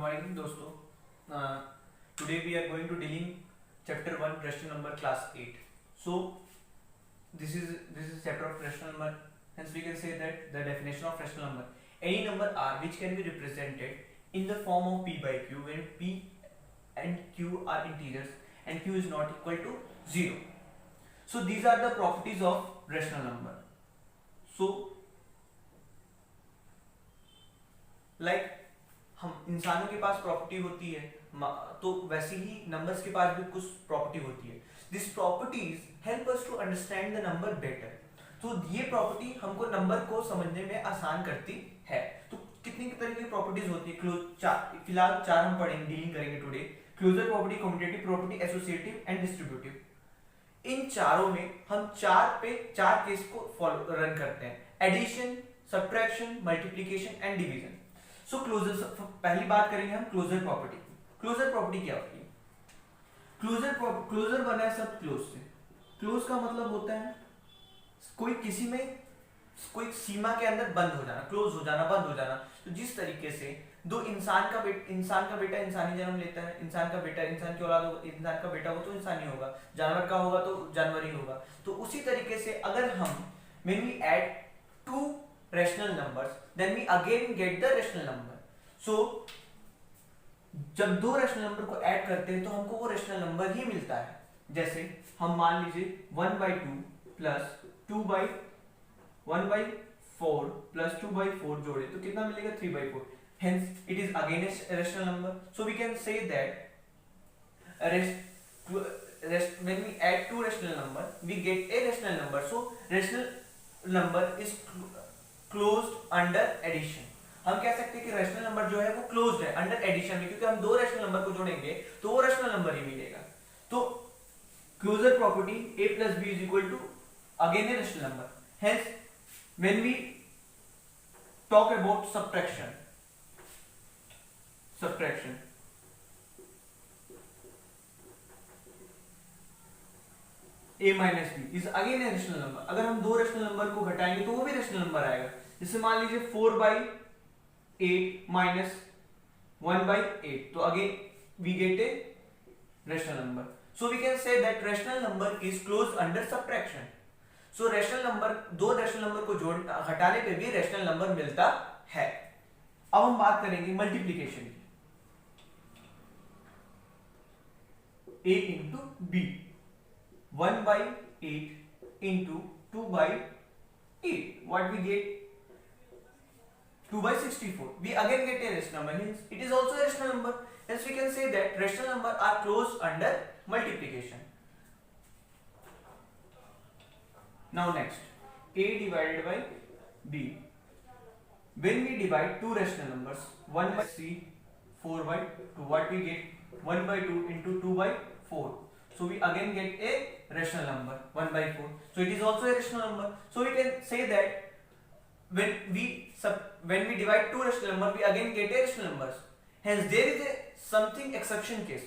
morning दोस्तों. Today we are going to dealing chapter 1 rational number class 8. So this is chapter of rational number. Hence we can say that the definition of rational number: any number r which can be represented in the form of p by q when p and q are integers and q is not equal to 0. So these are the properties of rational number. So like हम इंसानों के पास property होती है तो वैसे ही numbers के पास भी कुछ प्रॉपर्टी होती है. This properties help us to understand the number better. तो ये प्रॉपर्टी हमको नंबर को समझने में आसान करती है. तो कितनी तरह की प्रॉपर्टीज होती है? फिलहाल चार हम पढ़ेंगे, डीलिंग करेंगे today. Closure property, commutative property, associative and distributive. इन चारों में हम चार केस को फॉलो रन करते हैं: addition, subtraction, multiplication and division. So closure, पहली बात करेंगे हम क्लोजर प्रॉपर्टी. क्लोजर प्रॉपर्टी क्या होती है? क्लोजर बना है सब क्लोज से. क्लोज का मतलब होता है कोई किसी में कोई सीमा के अंदर बंद हो जाना, क्लोज हो जाना, बंद हो जाना. तो जिस तरीके से दो इंसान का बेटा इंसानी जन्म लेता है, इंसान का बेटा इंसान की औलाद होगा, इंसान का बेटा हो तो इंसानी होगा, जानवर का होगा तो जानवर ही होगा. तो उसी तरीके से अगर हम when we add two rational numbers then we again get the rational number. So जब दो रैशनल नंबर को ऐड करते हैं तो हमको वो रैशनल नंबर ही मिलता है. जैसे हम मान लीजिए 1/2 प्लस 1/4 प्लस 2/4 जोड़े तो कितना मिलेगा? 3/4. Hence it is again a rational number. So we can say that when we add two rational number we get a rational number. So rational number is closed under addition. हम कह सकते हैं कि rational number जो है वो closed है under addition में, क्योंकि हम दो रैशनल नंबर को जोड़ेंगे तो वो रैशनल नंबर ही मिलेगा. तो closure property a plus b is equal to again a rational number. Hence when we talk about subtraction a minus b is again a rational number. अगर हम दो रैशनल नंबर को घटाएंगे तो वो भी रैशनल नंबर आएगा. जैसे मान लीजिए 4/8 minus 1/8, तो again we get a rational number. So we can say that rational number is closed under subtraction. So rational number, दो रैशनल नंबर को घटाने पे भी रैशनल नंबर मिलता है. अब हम बात करेंगे मल्टीप्लिकेशन की. a into b, 1/8 into 2/8, what we get? 2/64. We again get a rational number. Hence it is also a rational number. Hence we can say that rational number are closed under multiplication. Now next, a divided by b. When we divide two rational numbers, 1/3, 4/2, what we get? 1/2 into 2/4. So we again get a rational number, 1/4. So it is also a rational number. So we can say that when we divide two rational numbers, we again get a rational numbers. Hence there is a something exception case.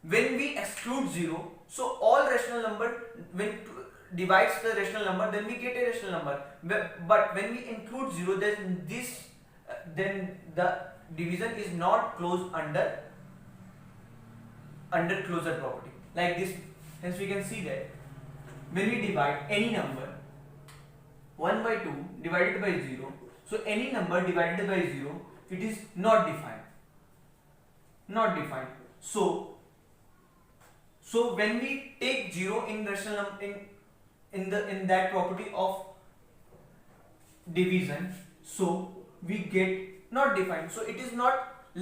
When we exclude 0, so all rational number when divides the rational number, then we get a rational number. But when we include 0, then the division is not closed under closure property. Like this. Hence we can see that when we divide any number 1/2 divided by 0, so any number divided by 0, it is not defined. So when we take 0 in rational in that property of division, so we get not defined, so it is not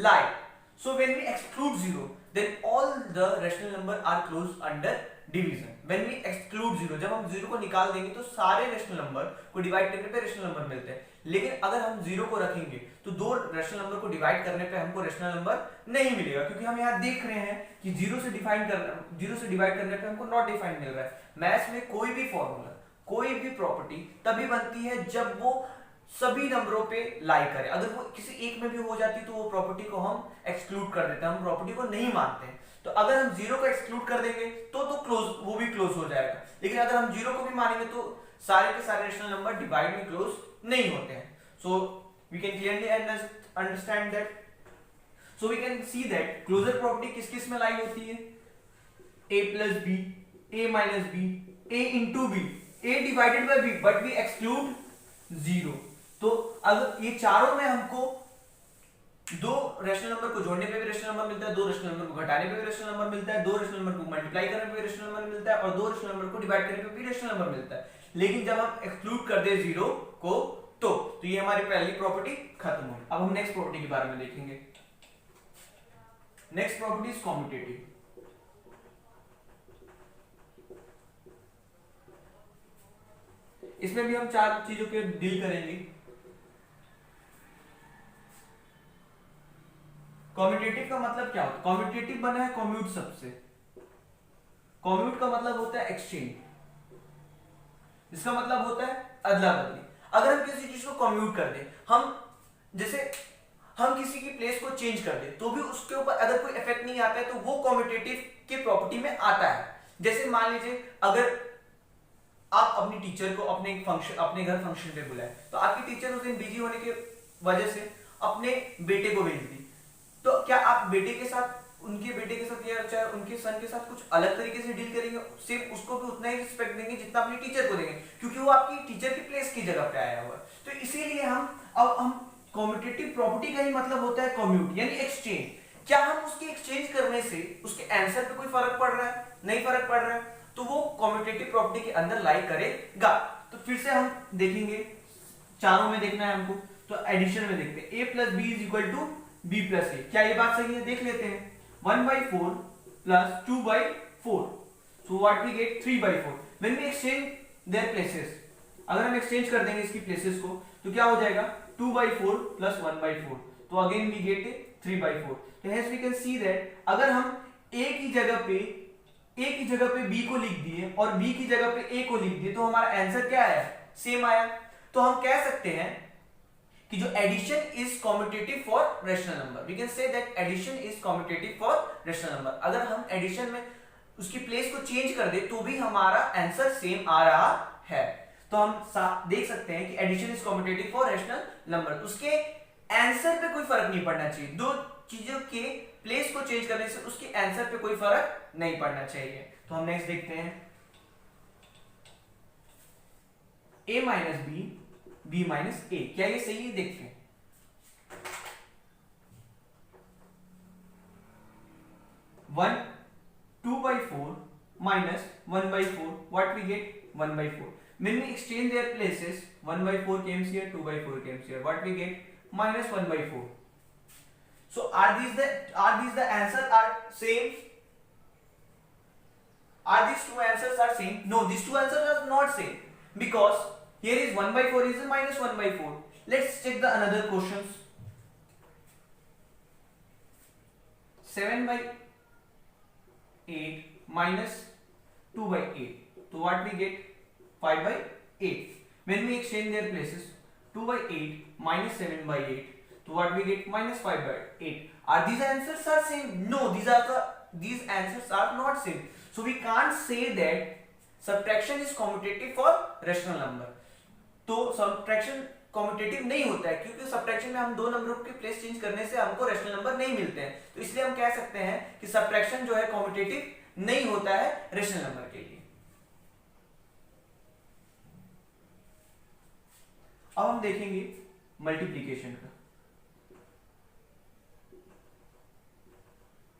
like. So when we exclude 0, then all the rational number are closed under division. When we exclude 0, जब हम 0 को निकाल देंगे तो सारे rational number को divide करने पे रैशनल नंबर मिलते हैं. लेकिन अगर हम 0 को रखेंगे तो दो रैशनल नंबर को डिवाइड करने पे हमको रैशनल नंबर नहीं मिलेगा, क्योंकि हम यहाँ देख रहे हैं कि 0 से डिवाइड करने पे हमको नॉट डिफाइंड मिल रहा है. मैथ्स में कोई भी फॉर्मूला, कोई भी प्रॉपर्टी तभी बनती है जब वो सभी नंबरों पे लाई करे. अगर वो किसी एक में भी हो जाती तो वो प्रॉपर्टी को हम एक्सक्लूड कर देते हैं, हम प्रॉपर्टी को नहीं मानते हैं. तो अगर हम 0 को एक्सक्लूड कर देंगे तो क्लोज, वो भी क्लोज हो जाएगा. लेकिन अगर हम 0 को भी मानेंगे तो सारे के सारे रैशनल नंबर डिवाइड में क्लोज नहीं होते हैं. So we can clearly understand that so we can see that closure property किस किस में लाई होती है, a plus b, a minus b, a into b, a divided by b, but we exclude 0। तो अगर ये चारों में हमको दो रेशनल नंबर को जोड़ने पे भी रेशनल नंबर मिलता है, दो रेशनल नंबर को घटाने पे भी रेशनल नंबर मिलता है, दो रेशनल नंबर को मल्टीप्लाई करने पे भी रेशनल नंबर मिलता है, और दो रेशनल नंबर को डिवाइड करने पे भी रेशनल नंबर मिलता है। लेकिन जब हम एक्सक्लूड कर दे 0 को तो ये हमारी पहली प्रॉपर्टी खत्म हुई। अब हम नेक्स्ट प्रॉपर्टी के बारे में देखेंगे। Next property is commutative. इसमें भी हम चार चीजों के डील करेंगे। कॉम्यूटेटिव का मतलब क्या होता है? कॉम्यूटेटिव बना है कॉम्यूट सबसे। कॉम्यूट का मतलब होता है एक्सचेंज, इसका मतलब होता है अदला बदली। अगर हम किसी चीज को कॉम्यूट कर दें, जैसे हम किसी की प्लेस को चेंज कर दें, तो भी उसके ऊपर अगर कोई इफेक्ट नहीं आता है तो वो कॉम्यूटेटिव की प्रॉपर्टी में आता है। जैसे मान लीजिए अगर आप अपनी टीचर को अपने घर फंक्शन पे बुलाए, तो आपकी टीचर उस दिन बिजी होने की वजह से अपने बेटे को भेज दी, तो क्या आप उनके बेटे के साथ या चाहे उनके सन के साथ कुछ अलग तरीके से डील करेंगे? सिर्फ उसको भी उतना ही रिस्पेक्ट देंगे जितना अपनी टीचर को देंगे, क्योंकि वो आपकी टीचर की प्लेस की जगह पे आया हुआ है। तो इसीलिए हम कॉम्यूटेटिव प्रॉपर्टी का ही मतलब होता है कॉम्यूट, यानी एक्सचेंज। क्या हम उसके एक्सचेंज करने से उसके आंसर पे कोई फर्क पड़ रहा है? नहीं फर्क पड़ रहा है, तो वो कॉम्यूटेटिव प्रॉपर्टी के अंदर लाई करेगा। तो फिर से हम देखेंगे, चारों में देखना है हमको, तो एडिशन में देखते हैं। a plus b is equal to b plus a. क्या ये बात सही है? देख लेते हैं। 1/4 plus 2/4, so what we get 3/4। When we exchange their places, अगर हम एक्सचेंज कर देंगे इसकी प्लेसेस को, तो क्या हो जाएगा 2/4 प्लस 1/4, तो अगेन वी गेट 3/4। तो hence we can see that अगर हम a की जगह पे b को लिख दिए और b की जगह पे a को लिख दिए, तो हमारा आंसर क्या आया? सेम आया। तो हम कह सकते हैं कि जो addition is commutative for rational number. We can say that addition is commutative for rational number. अगर हम एडिशन में उसकी प्लेस को चेंज कर दे तो भी हमारा आंसर सेम आ रहा है। तो हम देख सकते हैं कि addition is commutative for rational number. उसके आंसर पे कोई फर्क नहीं पड़ना चाहिए। दो चीजों के प्लेस को चेंज करने से उसके आंसर पे कोई फर्क नहीं पड़ना चाहिए। तो हम नेक्स्ट देखते हैं, a minus b, b minus a. क्या ये सही है? देखते हैं। 2/4 minus 1/4, what we get? 1/4. When we exchange their places, 1/4 comes here, 2/4 comes here, what we get? Minus 1/4. So are these the answer are same? Are these two answers are same? No, these two answers are not same, because here is 1/4 is minus 1/4. Let's check the another questions. 7/8 minus 2/8. So what we get? 5/8. When we exchange their places, 2/8 minus 7/8. So what we get? Minus 5/8. Are these answers are same? No, these answers are not same. So we can't say that subtraction is commutative for rational number. तो subtraction commutative नहीं होता है, क्योंकि subtraction में हम दो नंबरों के प्लेस चेंज करने से हमको रेशनल नंबर नहीं मिलते हैं। तो इसलिए हम कह सकते हैं कि सब्ट्रैक्शन जो है कॉम्यूटेटिव नहीं होता है रेशनल नंबर के लिए। अब हम देखेंगे मल्टीप्लीकेशन का।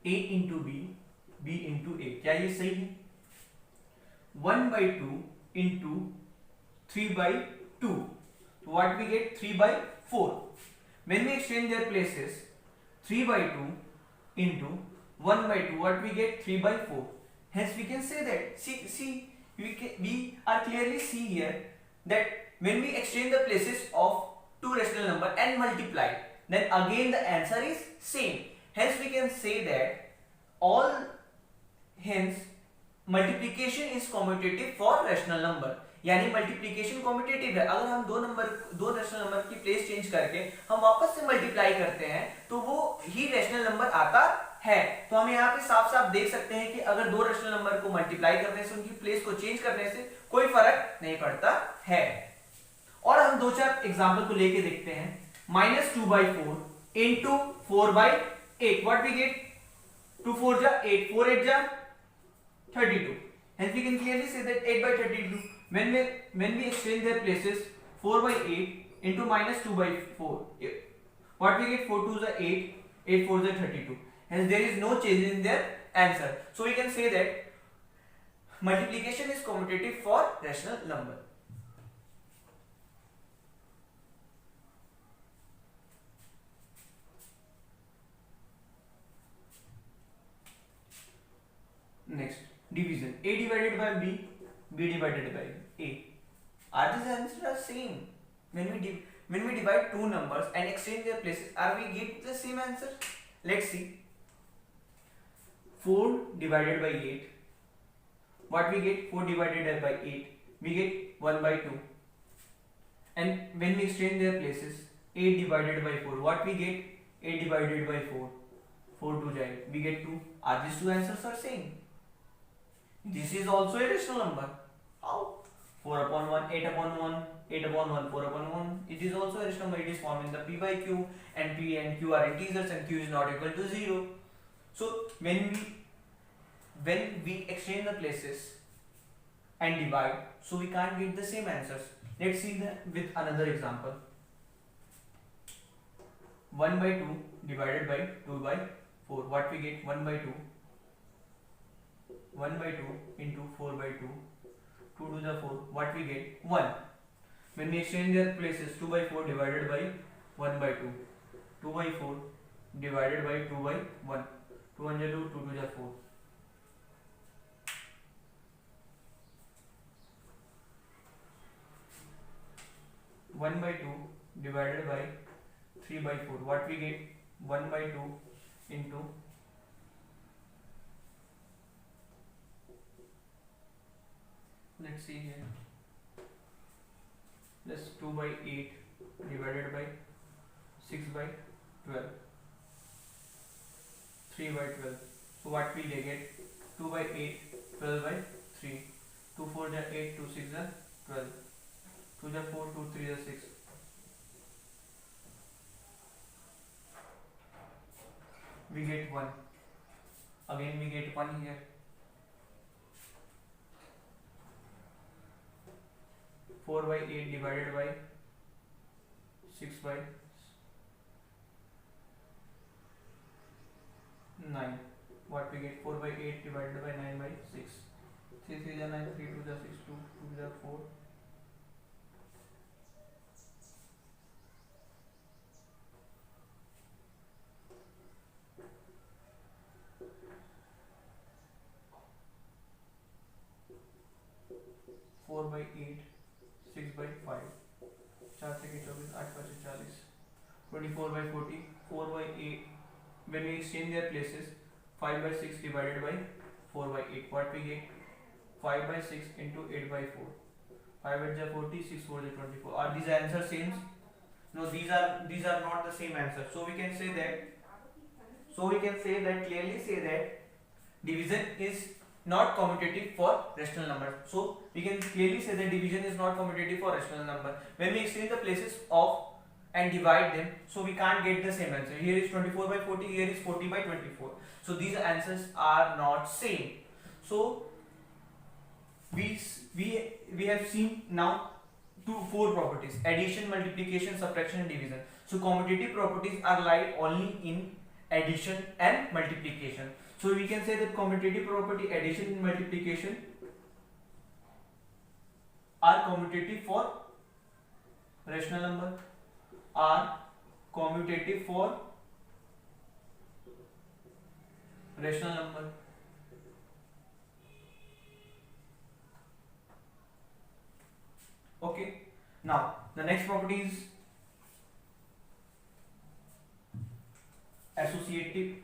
a into b, b into a. क्या ये सही है? 1/2 into 3/2. So what we get? 3/4. When we exchange their places, 3/2 into 1/2, what we get? 3/4. Hence we can say that we are clearly see here that when we exchange the places of two rational number and multiply, then again the answer is same. Hence we can say that hence multiplication is commutative for rational number. यानी multiplication commutative है। अगर हम दो rational number की place change करके हम वापस से मल्टीप्लाई करते हैं तो वो ही रेशनल नंबर आता है। तो हम यहाँ पे साफ साफ देख सकते हैं कि अगर दो रेशनल नंबर को मल्टीप्लाई करने से, उनकी प्लेस को चेंज करने से कोई फर्क नहीं पड़ता है। और हम दो चार एग्जाम्पल को लेके देखते हैं। -2/4 into 4/2, 8. What we get? 2 4 ja 8, 4 8 ja 32. Hence we can clearly say that 8 by 32. When we exchange their places, 4 by 8 into minus 2 by 4. What we get? 4 2 is 8, 8 4 is 32. Hence there is no change in their answer. So we can say that multiplication is commutative for rational number. Next, division. A divided by B, B divided by A. Are these answers same? When we divide two numbers and exchange their places, are we get the same answer? Let's see. 4 divided by 8. What we get? 4 divided by 8. We get 1 by 2. And when we exchange their places, 8 divided by 4. What we get? 8 divided by 4. 4 2 jai. We get 2. Are these two answers are same? This is also a rational number. How? 4 upon 1, 8 upon 1, 8 upon 1, 4 upon 1. It is also a rational number. It is formed in the P by Q, and P and Q are integers and Q is not equal to 0. So when we exchange the places and divide, so we can't get the same answers. Let's see that with another example. 1 by 2 divided by 2 by 4. What we get? 1 by 2. 1 by 2 into 4 by 2. 2 to the 4. What we get? 1. When we exchange their places, 2 by 4 divided by 1 by 2. 2 by 4 divided by 2 by 1. 2 1 2, 2 to the 4. One by 2 divided by 3 by 4. What we get? 1 by 2 into let's see here. That's 2 by 8 divided by 6 by 12. 3 by 12. So what we get? 2 by 8, 12 by 3. 2 4 is 8, 2 6 is 12. 2 is 4, 2 3 is 6. We get 1. Again we get 1 here. 4 by 8 divided by 6 by 9. What we get? 4 by 8 divided by 9 by 6. 3 3 is 9, 3 2 is 6, 2 2 is 4. 4 by 8, 6 by 5. 4 3 24, 8 5 40. 24 by 40, 4 by 8. When we exchange their places, 5 by 6 divided by 4 by 8. What we get? 5 by 6 into 8 by 4. 5 8 is 40, 6 4 is 24. Are these answers same? No, these are not the same answer. So we can say that clearly say that division is not commutative for rational number. So we can clearly say that division is not commutative for rational number. When we exchange the places of and divide them, so we can't get the same answer. Here is 24 by 40, here is 40 by 24. So these answers are not same. So we have seen now four properties: addition, multiplication, subtraction, and division. So commutative properties are lied only in addition and multiplication. So we can say that commutative property, addition and multiplication, are commutative for rational number, are commutative for rational number. Okay, now the next property is associative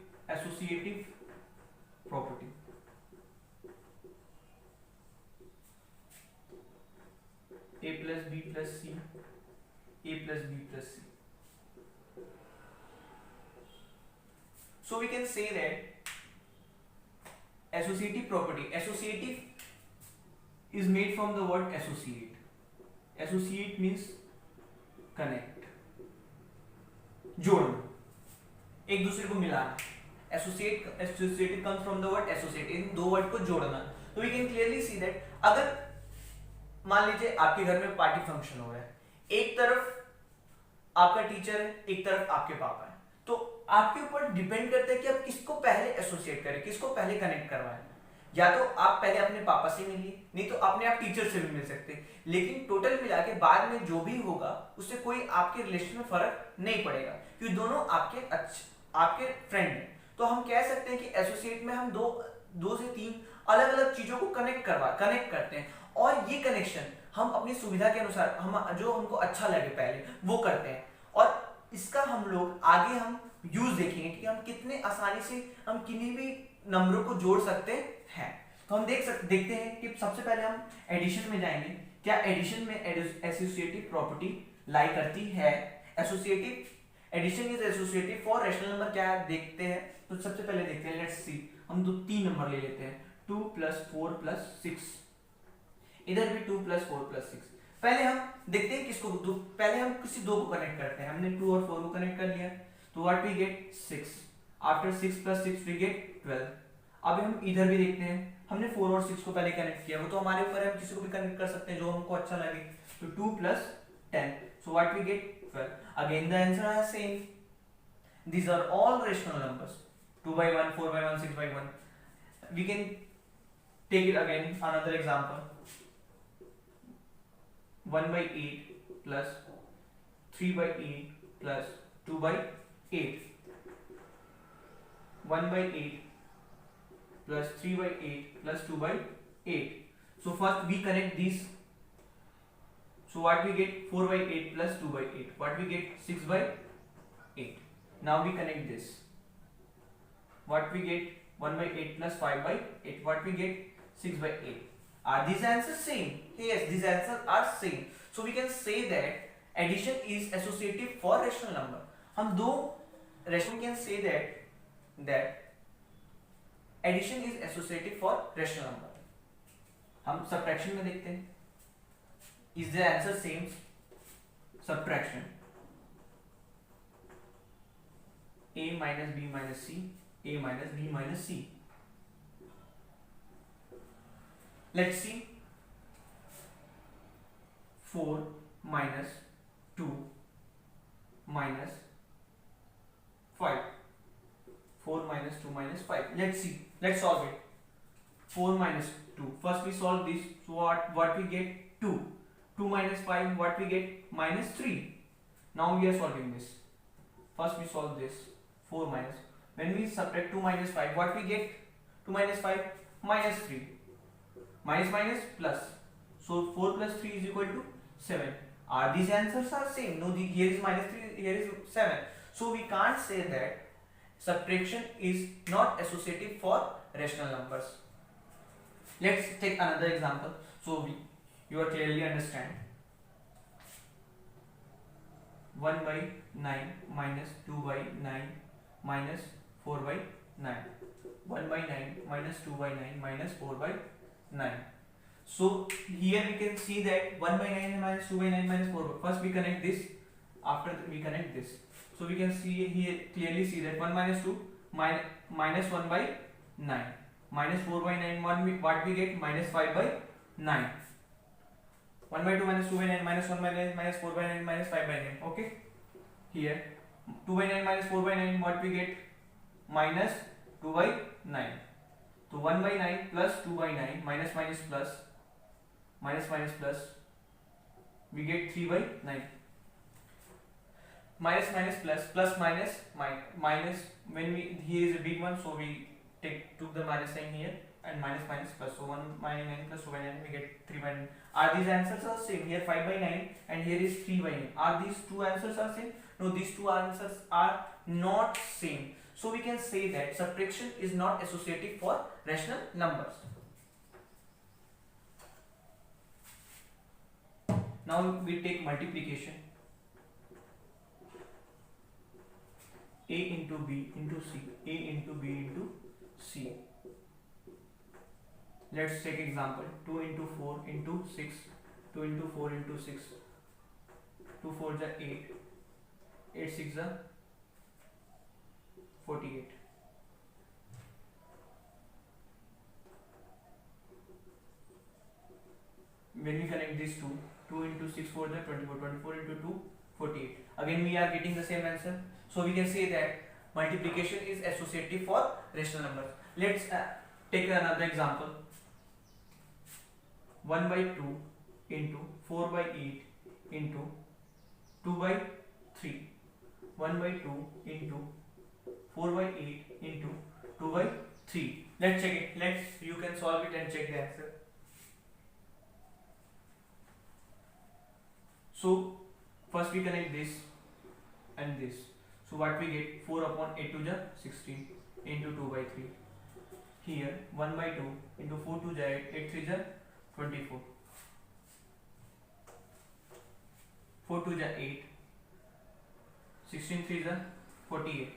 property. A plus B plus C, A plus B plus C. So we can say that associative property, associative is made from the word associate. Associate means connect, जोड़ना. एक दूसरे को मिलाना, associate comes from the word associate, इन दो word को जोड़ना। तो we can clearly see that अगर मान लीजिए आपके घर में पार्टी फंक्शन हो रहा है, एक तरफ आपका टीचर है, एक तरफ आपके पापा है, तो आपके ऊपर डिपेंड करता है कि आप किसको पहले एसोसिएट करें, किसको पहले कनेक्ट करवाएं। या तो आप पहले अपने पापा से मिलिए, नहीं तो अपने आप टीचर से भी मिल सकते हैं, लेकिन टोटल मिला के बाद में जो भी होगा उससे कोई आपके रिलेशन में फर्क नहीं पड़ेगा, क्योंकि दोनों आपके फ्रेंड हैं। तो हम कह सकते हैं कि एसोसिएट में हम दो से तीन अलग अलग चीजों को कनेक्ट करते हैं, और ये कनेक्शन हम अपनी सुविधा के अनुसार हम जो हमको अच्छा लगे पहले वो करते हैं, और इसका हम लोग आगे हम यूज देखेंगे कि हम कितने आसानी से हम किन्हीं भी नंबरों को जोड़ सकते हैं। तो हम देखते हैं कि सबसे पहले हम एडिशन में जाएंगे। क्या एडिशन में एसोसिएटिव प्रॉपर्टी लाई करती है? Addition is associative for rational number. क्या देखते हैं? तो सबसे पहले देखते हैं, लेट्स सी, हम तीन नंबर ले लेते हैं, 2 + 4 + 6, इधर भी 2 + 4 + 6। पहले हम देखते हैं किसको पहले हम किसी दो को कनेक्ट करते हैं। हमने 2 और 4 को कनेक्ट कर लिया, तो what we get 6। After 6 + 6 we get 12। अब हम इधर भी देखते हैं, हमने 4 और 6 को पहले कनेक्ट किया, वो तो हमारे ऊपर है, हम किसी को भी कनेक्ट कर सकते हैं जो हमको अच्छा लगे। तो 2 + 10, so what we get 12. Again the answer are same. These are all rational numbers, 2/1, 4/1, 6/1. We can take it again, another example, 1/8 plus 3/8 plus 2/8. 1/8 plus 3/8 plus 2/8. So first we connect these. So what we get? 4/8 plus 2/8. What we get? 6/8. Now we connect this. What we get? 1/8 plus 5/8. What we get? 6/8. Are these answers same? Yes, these answers are same. So we can say that addition is associative for rational number. हम दो rational can say that addition is associative for rational number. हम subtraction में देखते हैं. Is the answer same? Subtraction. A minus B minus C. A minus B minus C. Let's see. 4 minus 2 minus 5. 4 minus 2 minus 5. Let's see. Let's solve it. 4 minus 2. First we solve this. So what we get? 2. 2 minus 5. What we get? -3. Now we are solving this. First we solve this. 4 minus. When we subtract 2 minus 5, what we get? 2 minus 5, -3. Minus plus. So 4 plus 3 is equal to 7. Are these answers are same? No, here is -3, here is 7. So we can't say that subtraction is not associative for rational numbers. Let's take another example, so you are clearly understand. 1/9 minus 2/9 minus 4/9. 1/9 minus 2/9 minus 4/9. So here we can see that 1/9 minus 2/9 minus 4. First we connect this. After we connect this, so we can see here clearly see that 1 minus 2 minus 1/9 minus 4/9. What we get? -5/9. 1/2 minus 2/9 minus 1/9 minus 4/9 minus 5/9. Okay. Here 2/9 minus 4/9. What we get? -2/9. So 1/9 plus 2/9 minus minus plus we get 3/9. Minus plus minus when we here is a big one, so we took the minus sign here, and minus plus, so 1/9 plus 2/9 we get 3/9. Are these answers are same? Here 5/9 and here is 3/9. Are these two answers are same? No, these two answers are not same. So we can say that subtraction is not associative for rational numbers. Now we take multiplication. A into B into C. A into B into C. Let's take example. 2 into 4 into 6. 2 into 4 into 6. 2 4 is 8. 8 6 is 48. When we connect these two, 2 into 6 4 the 24, 24 into 2 48. Again we are getting the same answer. So we can say that multiplication is associative for rational numbers. Let's take another example. 1 by 2 into 4 by 8 into 2 by 3. 1 by 2 into 4 by 8 into 2 by 3. Let's check it. You can solve it and check the answer. So first we connect this and this. So what we get, 4 upon 8 to the 16 into 2 by 3. Here 1 by 2 into 4 to the 8, 8 3 the 24. 4 to the 8, 16 3 the 48.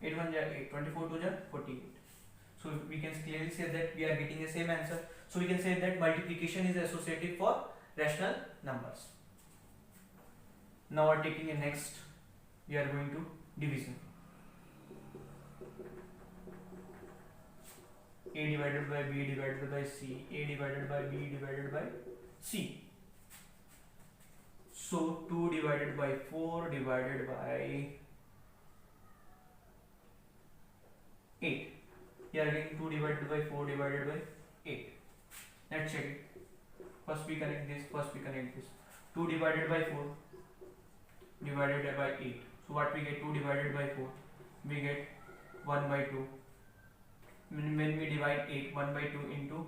8 1 the 8, 24 to the 48. So we can clearly say that we are getting the same answer. So we can say that multiplication is associative for rational numbers. Now we are taking a next, we are going to division. A divided by B divided by C, A divided by B divided by C. So 2 divided by 4 divided by 8. Here again 2 divided by 4 divided by 8. Let's check it. First we connect this, 2 divided by 4 divided by 8. So what we get, 2 divided by 4, we get 1 by 2. When we divide 8, 1 by 2 into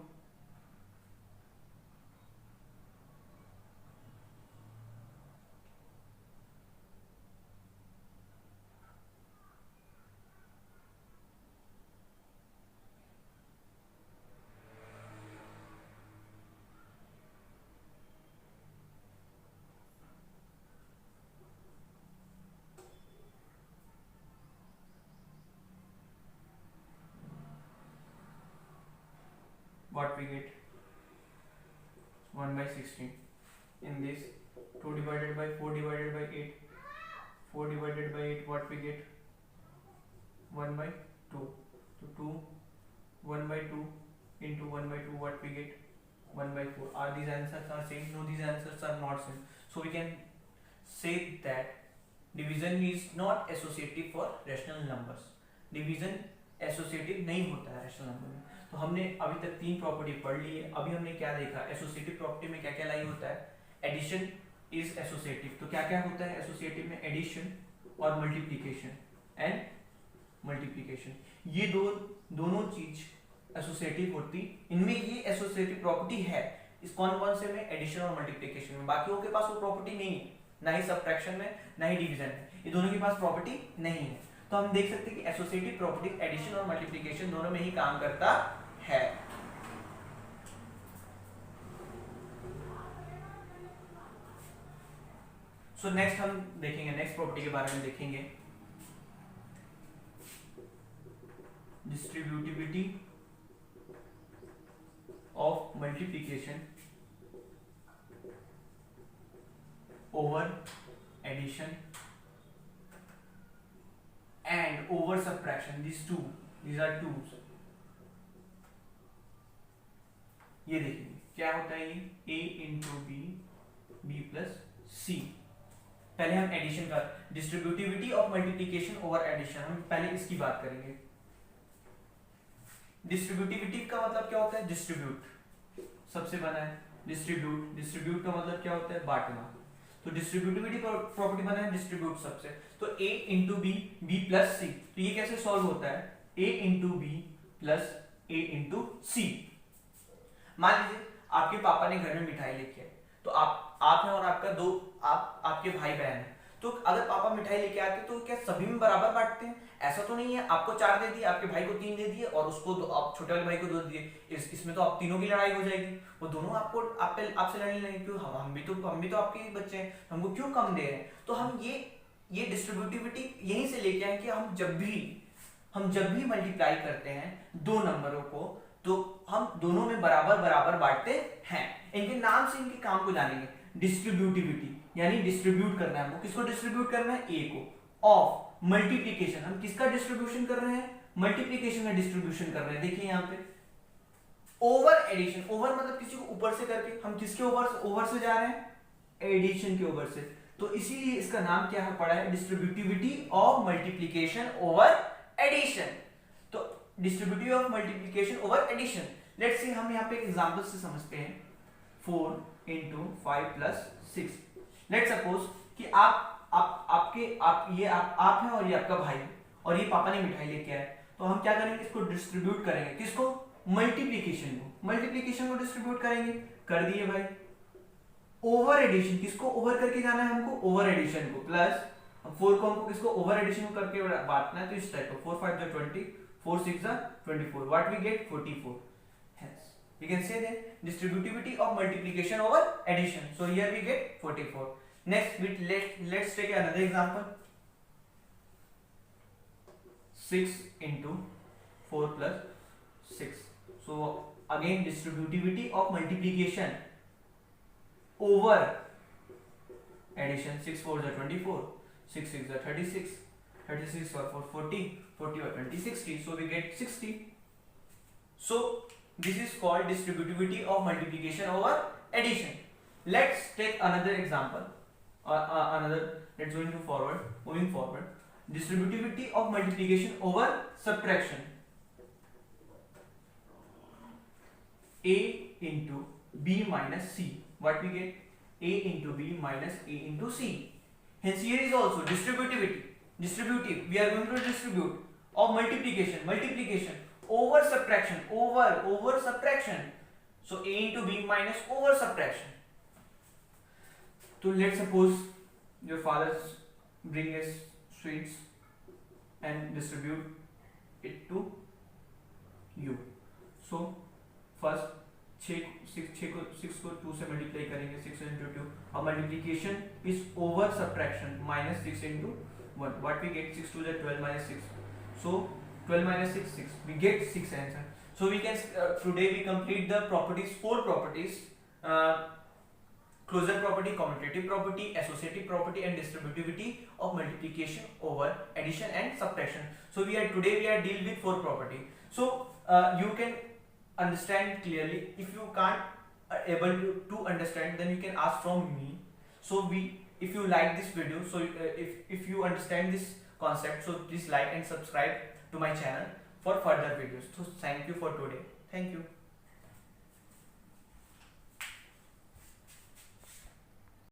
what we get, 1 by 16. In this 2 divided by 4 divided by 8, 4 divided by 8, what we get, 1 by 2. So 2 1 by 2 into 1 by 2, what we get, 1 by 4. Are these answers are same? No, these answers are not same. So we can say that division is not associative for rational numbers. Division associative नहीं होता है rational number में. तो हमने अभी तक 3 property पढ़ ली है. अभी हमने क्या देखा, एसोसिएटिव प्रॉपर्टी में क्या क्या लाई होता है. Addition is associative. तो क्या क्या होता है एसोसिएटिव में, एडिशन और मल्टीप्लिकेशन एंड मल्टीप्लिकेशन. ये दोनों चीज एसोसिएटिव होती. इनमें ये एसोसिएटिव प्रॉपर्टी है. इस कौन से में, एडिशन और मल्टीप्लिकेशन में. बाकियों के पास वो प्रॉपर्टी नहीं है, ना ही सब्ट्रैक्शन में ना ही डिवीजन में. ये दोनों के पास प्रॉपर्टी नहीं है. तो हम देख सकते हैं कि एसोसिएटिव प्रॉपर्टी एडिशन और मल्टीप्लिकेशन दोनों में ही काम करता है. सो नेक्स्ट हम देखेंगे, नेक्स्ट प्रॉपर्टी के बारे में देखेंगे, distributivity of multiplication over addition and over subtraction. These are twos. ये देखिए क्या होता है, ये a into b, b plus c. पहले हम एडिशन का, distributivity of multiplication over addition, हम पहले इसकी बात करेंगे. डिस्ट्रीब्यूटिविटी का मतलब क्या होता है, डिस्ट्रीब्यूट सबसे बना है. डिस्ट्रीब्यूट का मतलब क्या होता है, बांटना. तो डिस्ट्रीब्यूटिविटी प्रॉपर्टी बना है डिस्ट्रीब्यूट सबसे. तो a into b, b plus c. तो ये कैसे सॉल्व होता है, a into b plus a into c. मान लीजिए आपके पापा ने घर में मिठाई लेके आए. तो आप हैं और आपके भाई बहन हैं. तो अगर पापा मिठाई लेके आते तो क्या सभी में बराबर बांटते हैं? ऐसा तो नहीं है. आपको 4 दे दिए, आपके भाई को 3 दे दिए और उसको आप छोटे वाले भाई को 2 दिए. इसमें तो आप तीनों की लड़ाई हो जाएगी. वो दोनों आपसे लड़ने लगेंगे. क्यों, हम भी तो आपके बच्चे हैं, हमको क्यों कम दे रहे हैं. तो हम ये डिस्ट्रीब्यूटिविटी यहीं से लेके आए कि हम जब भी मल्टीप्लाई करते हैं दो नंबरों को, तो हम दोनों में बराबर बांटते हैं. इनके नाम से इनके काम को जानेंगे. डिस्ट्रीब्यूटिविटी यानी डिस्ट्रीब्यूट करना है हमको. किसको डिस्ट्रीब्यूट करना है, ए को. ऑफ मल्टीप्लीकेशन, हम किसका डिस्ट्रीब्यूशन कर रहे हैं, मल्टीप्लीकेशन का डिस्ट्रीब्यूशन कर रहे हैं। देखिए यहाँ पे ओवर एडिशन, ओवर मतलब किसी को ऊपर से करके, हम किसके ओवर से जा रहे हैं, एडिशन के ओवर से, तो इसीलिए इसका नाम क्या है पड़ा है, distributivity of multiplication over addition. तो distributivity of multiplication over addition, let's see हम यहाँ पे एग्जांपल से समझते हैं। 4 into 5 plus 6, लेट्स सपोज कि आप हैं और ये आपका भाई है और ये पापा ने मिठाई लेके आए, तो हम क्या करेंगे, इसको डिस्ट्रीब्यूट करेंगे, किसको, मल्टीप्लीकेशन को डिस्ट्रीब्यूट करेंगे, कर दिए भाई। ओवर एडिशन, किसको ओवर करके जाना है हमको, ओवर एडिशन को, प्लस 4 को हमको किसको ओवर एडिशन को करके बांटना है, तो इस टाइप को 4 5 जा 20, 4 6 जा 24, what we get 44। hence we can say that distributivity of multiplication over addition, so here we get 44. Next let's take another example. 6 into 4 plus 6, so again distributivity of multiplication over addition, 6 4 जा 24, 6 6 जा 36, 36 और 4 40, 40 और 20 60, so we get 60. So this is called distributivity of multiplication over addition. Let's take another example, let's go into moving forward. Distributivity of multiplication over subtraction. A into B minus C, what we get, A into B minus A into C. Hence here is also distributive, we are going to distribute, of multiplication over subtraction, so A into B minus over subtraction. So let's suppose your father bring us sweets and distribute it to you. So first 6 को 2 से multiply करेंगे, 6 into 2, और multiplication is over subtraction, minus 6 into 1, what we get, 6 2 is 12 minus 6, so 12 minus 6 6, we get 6 answer. So we can today we complete the properties, 4 properties, closure property, commutative property, associative property, and distributivity of multiplication over addition and subtraction. So today we are deal with 4 property. So you can understand clearly. If you can't able to understand, then you can ask from me. So if you like this video, so if you understand this concept, so please like and subscribe to my channel for further videos. So thank you for today. Thank you.